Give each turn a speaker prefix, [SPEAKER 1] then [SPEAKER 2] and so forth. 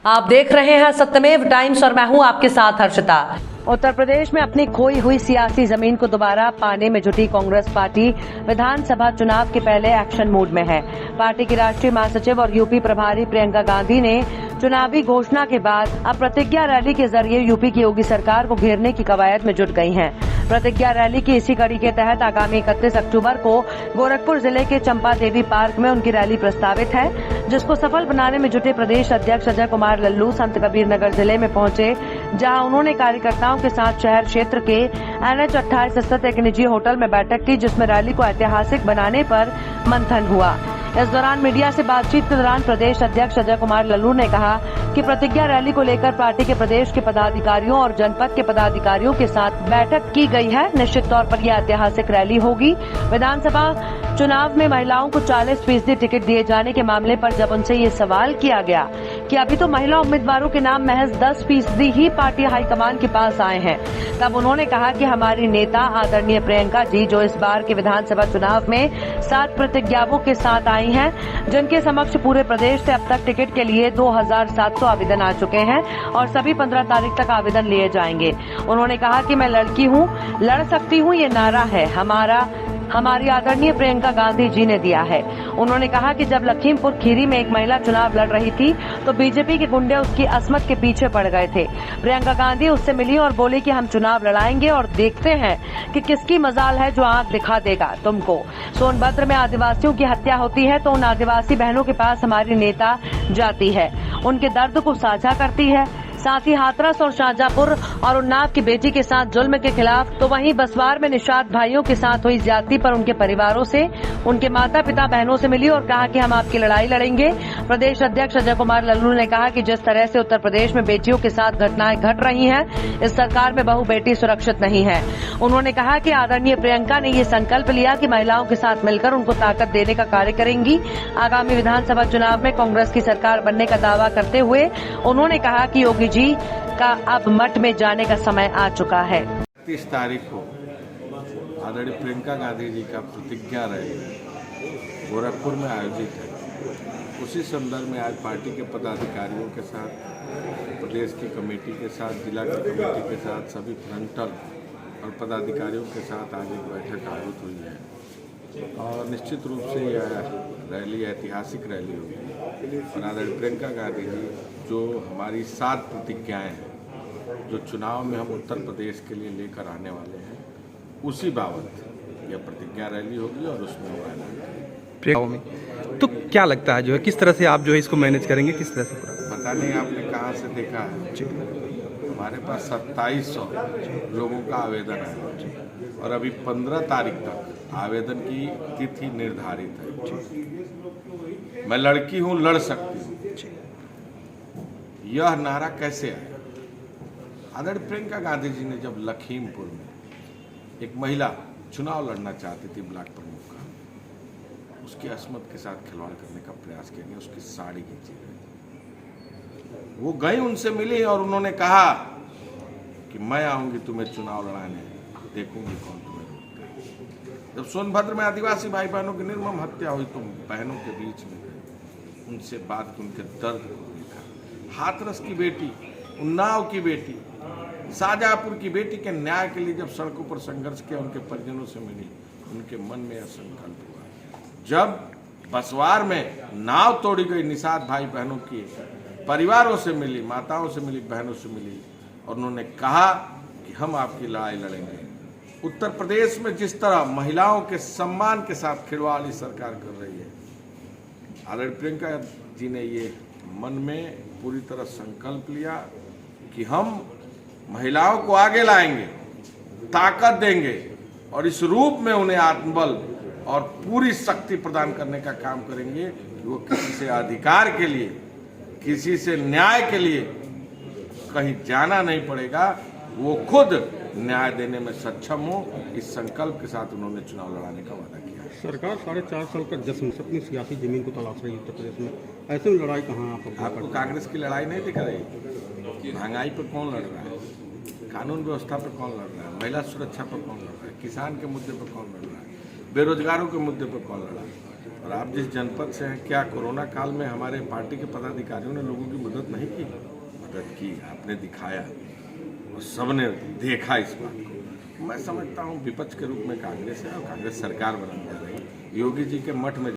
[SPEAKER 1] आप देख रहे हैं सत्यमेव टाइम्स और मैं हूं आपके साथ हर्षिता। उत्तर प्रदेश में अपनी खोई हुई सियासी जमीन को दोबारा पाने में जुटी कांग्रेस पार्टी विधानसभा चुनाव के पहले एक्शन मोड में है। पार्टी की राष्ट्रीय महासचिव और यूपी प्रभारी प्रियंका गांधी ने चुनावी घोषणा के बाद अब प्रतिज्ञा रैली के जरिए यूपी की योगी सरकार को घेरने की कवायद में जुट गई हैं। प्रतिज्ञा रैली की इसी कड़ी के तहत आगामी 31 अक्टूबर को गोरखपुर जिले के चंपा देवी पार्क में उनकी रैली प्रस्तावित है, जिसको सफल बनाने में जुटे प्रदेश अध्यक्ष अजय कुमार लल्लू संत कबीर नगर जिले में पहुंचे, जहां उन्होंने कार्यकर्ताओं के साथ शहर क्षेत्र के NH 28 स्थित एक निजी होटल में बैठक की, जिसमें रैली को ऐतिहासिक बनाने पर मंथन हुआ। इस दौरान मीडिया से बातचीत के दौरान प्रदेश अध्यक्ष अजय कुमार लल्लू ने कहा कि प्रतिज्ञा रैली को लेकर पार्टी के प्रदेश के पदाधिकारियों और जनपद के पदाधिकारियों के साथ बैठक की गई है। निश्चित तौर पर यह ऐतिहासिक रैली होगी। विधानसभा चुनाव में महिलाओं को 40% टिकट दिए जाने के मामले पर जब उनसे ये सवाल किया गया कि अभी तो महिला उम्मीदवारों के नाम महज 10% ही पार्टी हाईकमान के पास आए हैं, तब उन्होंने कहा कि हमारी नेता आदरणीय प्रियंका जी, जो इस बार के विधानसभा चुनाव में 7 प्रतिज्ञाओं के साथ आई हैं, जिनके समक्ष पूरे प्रदेश से अब तक टिकट के लिए 2700 आवेदन आ चुके हैं और सभी 15 तारीख तक आवेदन लिए जाएंगे। उन्होंने कहा कि मैं लड़की हूं, लड़ सकती हूं, ये नारा है हमारी आदरणीय प्रियंका गांधी जी ने दिया है। उन्होंने कहा कि जब लखीमपुर खीरी में एक महिला चुनाव लड़ रही थी तो बीजेपी के गुंडे उसकी असमत के पीछे पड़ गए थे। प्रियंका गांधी उससे मिली और बोली कि हम चुनाव लड़ाएंगे और देखते हैं कि किसकी मजाल है जो आंख दिखा देगा तुमको। सोनभद्र में आदिवासियों की हत्या होती है तो उन आदिवासी बहनों के पास हमारी नेता जाती है, उनके दर्द को साझा करती है। साथ ही हाथरस और शाहजहांपुर और उन्नाव की बेटी के साथ जुल्म के खिलाफ, तो वहीं बसवार में निषाद भाइयों के साथ हुई ज्यादती पर उनके परिवारों से, उनके माता पिता बहनों से मिली और कहा कि हम आपकी लड़ाई लड़ेंगे। प्रदेश अध्यक्ष अजय कुमार लल्लू ने कहा कि जिस तरह से उत्तर प्रदेश में बेटियों के साथ घटनाएं घट रही हैं, इस सरकार में बहु बेटी सुरक्षित नहीं है। उन्होंने कहा कि आदरणीय प्रियंका ने ये संकल्प लिया कि महिलाओं के साथ मिलकर उनको ताकत देने का कार्य करेंगी। आगामी विधानसभा चुनाव में कांग्रेस की सरकार बनने का दावा करते हुए उन्होंने कहा कि योगी जी का अब मठ में जाने का समय आ चुका है।
[SPEAKER 2] 30 तारीख को आदरणीय प्रियंका गांधी जी का प्रतिज्ञा रैली गोरखपुर में आयोजित है। उसी संदर्भ में आज पार्टी के पदाधिकारियों के साथ, प्रदेश की कमेटी के साथ, जिला की कमेटी के साथ, सभी फ्रंटल और पदाधिकारियों के साथ आज एक बैठक आयोजित हुई है और निश्चित रूप से यह रैली ऐतिहासिक रैली होगी। और आदरणीय प्रियंका गांधी जी जो हमारी 7 प्रतिज्ञाएं हैं जो चुनाव में हम उत्तर प्रदेश के लिए लेकर आने वाले हैं, उसी बाबत यह प्रतिज्ञा रैली होगी और उसमें वो ऐलान।
[SPEAKER 3] तो क्या लगता है जो है किस तरह से आप जो है इसको मैनेज करेंगे, किस तरह से?
[SPEAKER 2] पता नहीं आपने कहाँ से देखा है, हमारे पास 2700 लोगों का आवेदन है और अभी 15 तारीख तक आवेदन की तिथि निर्धारित है। मैं लड़की हूँ, लड़ सकती हूँ, यह नारा कैसे आया? आदरणीय प्रियंका गांधी जी ने जब लखीमपुर में एक महिला चुनाव लड़ना चाहती थी ब्लॉक प्रमुख का, उसकी अस्मत के साथ खिलवाड़ करने का प्रयास किया गया, उसकी साड़ी खींची गई। वो गई, उनसे मिली और उन्होंने कहा कि मैं आऊंगी तुम्हें चुनाव लड़ाने, देखूंगी कौन तुम्हें रोकता है। जब सोनभद्र में आदिवासी भाई बहनों की निर्मम हत्या हुई तो बहनों के बीच में गए, उनसे बात की, उनके दर्द को देखा। हाथरस की बेटी, उन्नाव की बेटी, शाहजहांपुर की बेटी के न्याय के लिए जब सड़कों पर संघर्ष किया, उनके परिजनों से मिली, उनके मन में यह संकल्प हुआ। जब बसवार में नाव तोड़ी गई, निषाद भाई बहनों की परिवारों से मिली, माताओं से मिली, बहनों से मिली और उन्होंने कहा कि हम आपकी लड़ाई लड़ेंगे। उत्तर प्रदेश में जिस तरह महिलाओं के सम्मान के साथ खिलवाड़ सरकार कर रही है, आदरणीय प्रियंका जी ने ये मन में पूरी तरह संकल्प लिया कि हम महिलाओं को आगे लाएंगे, ताकत देंगे और इस रूप में उन्हें आत्मबल और पूरी शक्ति प्रदान करने का काम करेंगे कि वो किसी से अधिकार के लिए, किसी से न्याय के लिए कहीं जाना नहीं पड़ेगा, वो खुद न्याय देने में सक्षम हो। इस संकल्प के साथ उन्होंने चुनाव लड़ाने का वादा किया।
[SPEAKER 4] सरकार 4.5 साल का जश्न अपनी सियासी जमीन को तलाश रही है उत्तर प्रदेश में, ऐसे में लड़ाई कहाँ
[SPEAKER 2] आपको कांग्रेस की लड़ाई नहीं दिख रही? महंगाई पर कौन लड़ रहा है, कानून व्यवस्था पर कौन लड़ रहा है, महिला सुरक्षा पर कौन लड़ रहा है, किसान के मुद्दे पर कौन लड़ रहा है, बेरोजगारों के मुद्दे पर कौन लड़ रहा है? और आप जिस जनपद से हैं, क्या कोरोना काल में हमारे पार्टी के पदाधिकारियों ने लोगों की मदद नहीं की? मदद की, आपने दिखाया और सबने देखा इस बात को। मैं समझता हूँ विपक्ष के रूप में कांग्रेस है और कांग्रेस सरकार बनाने जा रही है। योगी जी के मठ में